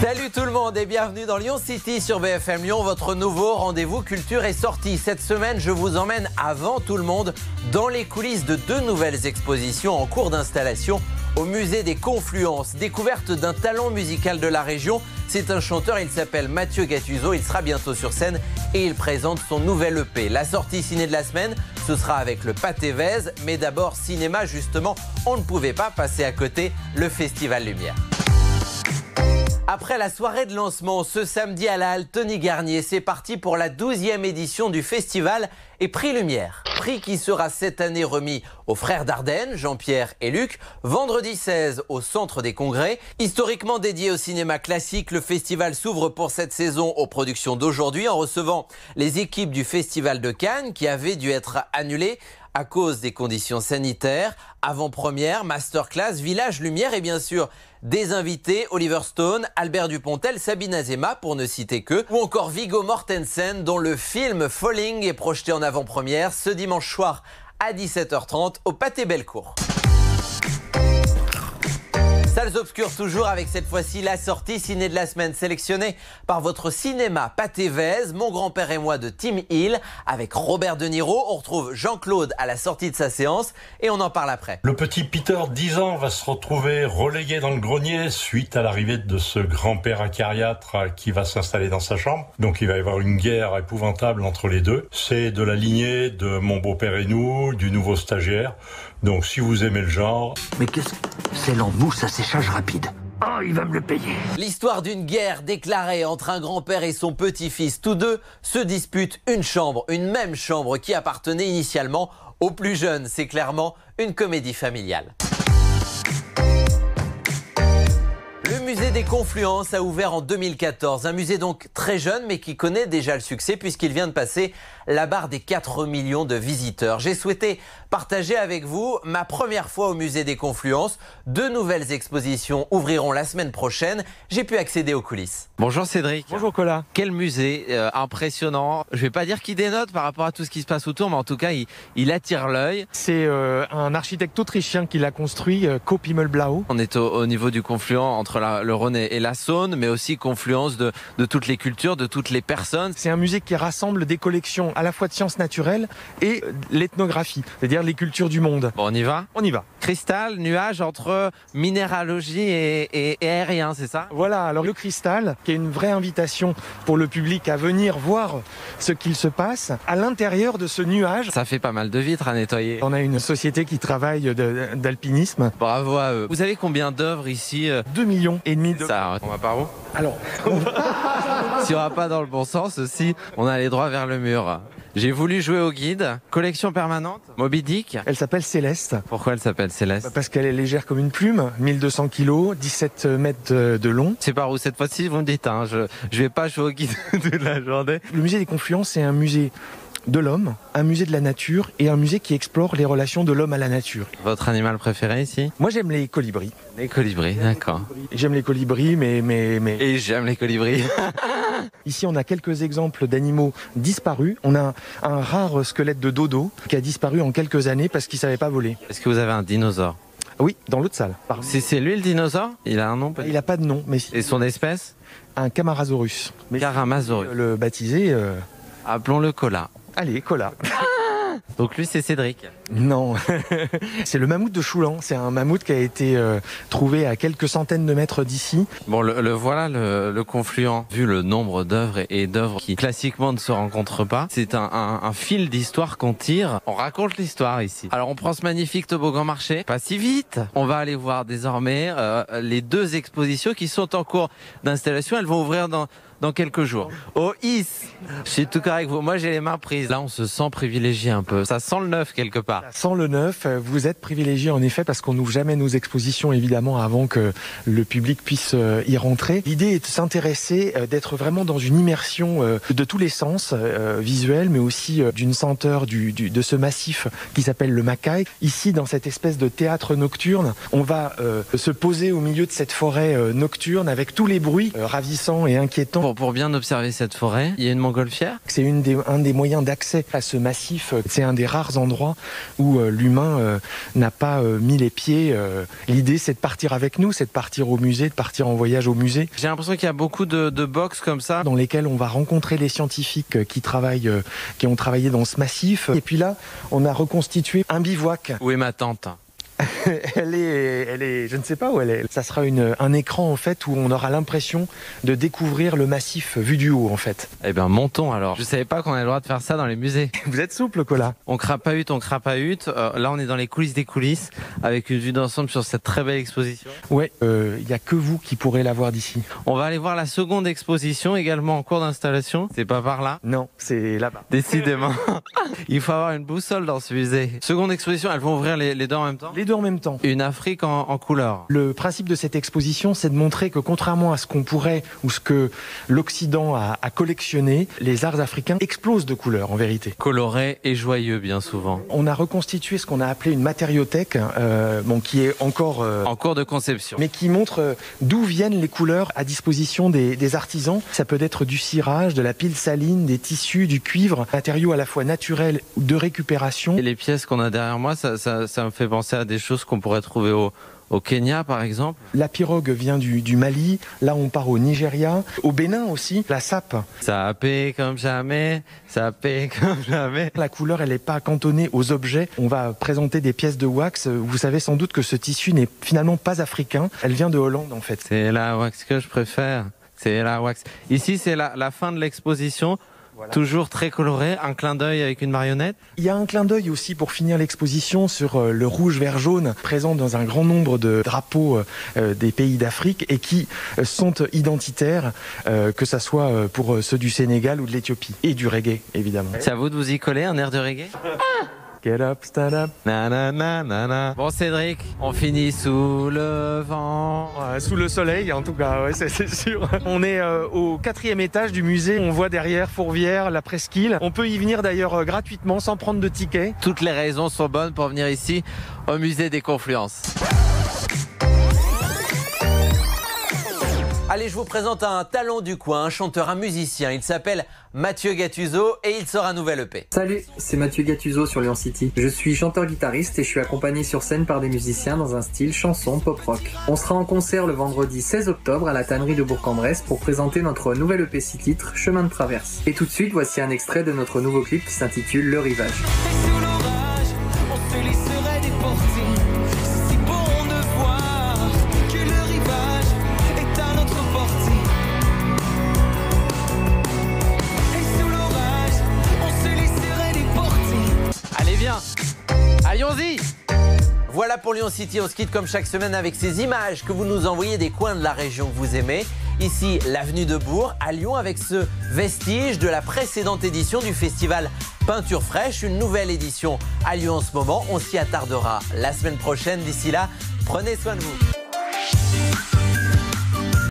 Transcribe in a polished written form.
Salut tout le monde et bienvenue dans Lyon City sur BFM Lyon, votre nouveau rendez-vous culture et sortie. Cette semaine, je vous emmène avant tout le monde dans les coulisses de 2 nouvelles expositions en cours d'installation au musée des Confluences. Découverte d'un talent musical de la région. C'est un chanteur, il s'appelle Mathieu Gattuso, il sera bientôt sur scène et il présente son nouvel EP. La sortie ciné de la semaine, ce sera avec le Pâté Vèze, mais d'abord cinéma justement, on ne pouvait pas passer à côté le Festival Lumière. Après la soirée de lancement ce samedi à la Halle Tony Garnier, c'est parti pour la 12e édition du festival et Prix Lumière. Prix qui sera cette année remis aux frères Dardenne, Jean-Pierre et Luc, vendredi 16 au Centre des Congrès. Historiquement dédié au cinéma classique, le festival s'ouvre pour cette saison aux productions d'aujourd'hui en recevant les équipes du Festival de Cannes qui avaient dû être annulées à cause des conditions sanitaires. Avant-première, masterclass, village lumière et bien sûr des invités, Oliver Stone, Albert Dupontel, Sabine Azema pour ne citer que, ou encore Viggo Mortensen dont le film Falling est projeté en avant-première ce dimanche soir à 17h30 au Pâté Bellecour. Salles obscures toujours avec cette fois-ci la sortie ciné de la semaine sélectionnée par votre cinéma Pâté Vèze, Mon grand-père et moi de Tim Hill avec Robert De Niro. On retrouve Jean-Claude à la sortie de sa séance et on en parle après. Le petit Peter, 10 ans, va se retrouver relégué dans le grenier suite à l'arrivée de ce grand-père acariâtre qui va s'installer dans sa chambre. Donc il va y avoir une guerre épouvantable entre les deux. C'est de la lignée de Mon beau-père et nous, du nouveau stagiaire. Donc si vous aimez le genre... Mais qu'est-ce que c'est l'emmousse à séchage rapide? Oh, il va me le payer. L'histoire d'une guerre déclarée entre un grand-père et son petit-fils. Tous deux se disputent une chambre, une même chambre qui appartenait initialement aux plus jeunes. C'est clairement une comédie familiale. Le musée des Confluences a ouvert en 2014. Un musée donc très jeune mais qui connaît déjà le succès puisqu'il vient de passer la barre des 4 millions de visiteurs. J'ai souhaité partager avec vous ma première fois au musée des Confluences. 2 nouvelles expositions ouvriront la semaine prochaine. J'ai pu accéder aux coulisses. Bonjour Cédric. Bonjour Colas. Quel musée impressionnant. Je vais pas dire qu'il dénote par rapport à tout ce qui se passe autour, mais en tout cas il attire l'œil. C'est un architecte autrichien qui l'a construit, Koop Himmelblau. On est au niveau du confluent entre le Rhône et la Saône, mais aussi confluence de toutes les cultures, de toutes les personnes. C'est un musée qui rassemble des collections à la fois de sciences naturelles et l'ethnographie, c'est-à-dire les cultures du monde. Bon, on y va? On y va. Cristal, nuage entre minéralogie et aérien, c'est ça? Voilà, alors le cristal, qui est une vraie invitation pour le public à venir voir ce qu'il se passe à l'intérieur de ce nuage. Ça fait pas mal de vitres à nettoyer. On a une société qui travaille d'alpinisme. Bravo à eux. Vous avez combien d'œuvres ici? 2,5 millions de... Ça, on va par où? Alors, si on va pas dans le bon sens aussi, on a allé droit vers le mur. J'ai voulu jouer au guide. Collection permanente. Moby Dick. Elle s'appelle Céleste. Pourquoi elle s'appelle Céleste? Parce qu'elle est légère comme une plume, 1200 kilos, 17 mètres de long. C'est par où cette fois-ci, vous me dites, hein, je vais pas jouer au guide toute la journée. Le musée des Confluences, c'est un musée de l'homme, un musée de la nature et un musée qui explore les relations de l'homme à la nature. Votre animal préféré ici? Moi j'aime les colibris. Les colibris, d'accord. J'aime les colibris, mais... Et j'aime les colibris. Ici on a quelques exemples d'animaux disparus. On a un rare squelette de dodo qui a disparu en quelques années parce qu'il ne savait pas voler. Est-ce que vous avez un dinosaure? Oui, dans l'autre salle. C'est lui le dinosaure? Il a un nom peut-être? Il n'a pas de nom. Mais... Et son espèce? Un Camarasaurus. Camarasaurus. Le baptisé... Appelons-le Cola. Allez, Cola. Donc lui, c'est Cédric. Non, c'est le mammouth de Choulan. C'est un mammouth qui a été trouvé à quelques centaines de mètres d'ici. Bon, voilà le confluent. Vu le nombre d'œuvres et d'œuvres qui classiquement ne se rencontrent pas, c'est un fil d'histoire qu'on tire. On raconte l'histoire ici. Alors on prend ce magnifique toboggan marché. Pas si vite. On va aller voir désormais les 2 expositions qui sont en cours d'installation. Elles vont ouvrir dans quelques jours. Oh Is, je suis tout correct avec vous. Moi j'ai les mains prises. Là on se sent privilégié un peu. Ça sent le neuf quelque part. Ça sent le neuf. Vous êtes privilégié en effet parce qu'on n'ouvre jamais nos expositions évidemment avant que le public puisse y rentrer. L'idée est de s'intéresser, d'être vraiment dans une immersion de tous les sens visuels, mais aussi d'une senteur de ce massif qui s'appelle le Macaï. Ici dans cette espèce de théâtre nocturne, on va se poser au milieu de cette forêt nocturne avec tous les bruits ravissants et inquiétants pour bien observer cette forêt. Il y a une montgolfière. C'est un des moyens d'accès à ce massif. C'est un des rares endroits où l'humain n'a pas mis les pieds. L'idée, c'est de partir avec nous, c'est de partir au musée, de partir en voyage au musée. J'ai l'impression qu'il y a beaucoup de box comme ça, dans lesquels on va rencontrer les scientifiques qui ont travaillé dans ce massif. Et puis là, on a reconstitué un bivouac. Où est ma tante? Elle est, je ne sais pas où elle est. Ça sera un écran en fait où on aura l'impression de découvrir le massif vu du haut en fait. Eh bien montons alors. Je savais pas qu'on avait le droit de faire ça dans les musées. Vous êtes souple, Colas. On crapahute. Là on est dans les coulisses des coulisses avec une vue d'ensemble sur cette très belle exposition. Ouais, il n'y a que vous qui pourrez la voir d'ici. On va aller voir la seconde exposition également en cours d'installation. C'est pas par là? Non, c'est là-bas. Décidément. Il faut avoir une boussole dans ce musée. Seconde exposition, elles vont ouvrir les deux en même temps? Les deux en même temps. Une Afrique en couleur. Le principe de cette exposition, c'est de montrer que contrairement à ce qu'on pourrait ou ce que l'Occident a collectionné, les arts africains explosent de couleurs en vérité. Colorés et joyeux bien souvent. On a reconstitué ce qu'on a appelé une matériothèque, qui est encore en cours de conception, mais qui montre d'où viennent les couleurs à disposition des artisans. Ça peut être du cirage, de la pile saline, des tissus, du cuivre, matériaux à la fois naturels ou de récupération. Et les pièces qu'on a derrière moi, ça me fait penser à des choses qu'on pourrait trouver au Kenya par exemple. La pirogue vient du Mali, là on part au Nigeria, au Bénin aussi, la sape. Ça paie comme jamais, ça paie comme jamais. La couleur elle n'est pas cantonnée aux objets, on va présenter des pièces de wax. Vous savez sans doute que ce tissu n'est finalement pas africain, elle vient de Hollande en fait. C'est la wax que je préfère, c'est la wax. Ici c'est la fin de l'exposition. Voilà. Toujours très coloré, un clin d'œil avec une marionnette. Il y a un clin d'œil aussi pour finir l'exposition sur le rouge, vert, jaune, présent dans un grand nombre de drapeaux des pays d'Afrique et qui sont identitaires, que ça soit pour ceux du Sénégal ou de l'Éthiopie. Et du reggae, évidemment. C'est à vous de vous y coller, un air de reggae? Get up, stand up. Na, na, na, na, na. Bon Cédric, on finit sous le vent. Sous le soleil en tout cas, ouais, c'est sûr. On est au 4e étage du musée, on voit derrière Fourvière, la presqu'île. On peut y venir d'ailleurs gratuitement sans prendre de ticket. Toutes les raisons sont bonnes pour venir ici au musée des Confluences. Allez, je vous présente un talent du coin, un chanteur, un musicien. Il s'appelle Mathieu Gattuso et il sort un nouvel EP. Salut, c'est Mathieu Gattuso sur Lyon City. Je suis chanteur-guitariste et je suis accompagné sur scène par des musiciens dans un style chanson pop-rock. On sera en concert le vendredi 16 octobre à la tannerie de Bourg-en-Bresse pour présenter notre nouvel EP 6 titres, Chemin de traverse. Et tout de suite, voici un extrait de notre nouveau clip qui s'intitule Le Rivage. Sous l'orage, on se laisserait déporter. C'est bon de voir que le rivage est à notre portée. Et sous l'orage, on se laisserait déporter. Allez, viens, allons-y. Voilà pour Lyon City, on se quitte comme chaque semaine avec ces images que vous nous envoyez des coins de la région que vous aimez. Ici, l'avenue de Bourg, à Lyon, avec ce vestige de la précédente édition du festival Peinture Fraîche. Une nouvelle édition a lieu en ce moment. On s'y attardera la semaine prochaine. D'ici là, prenez soin de vous.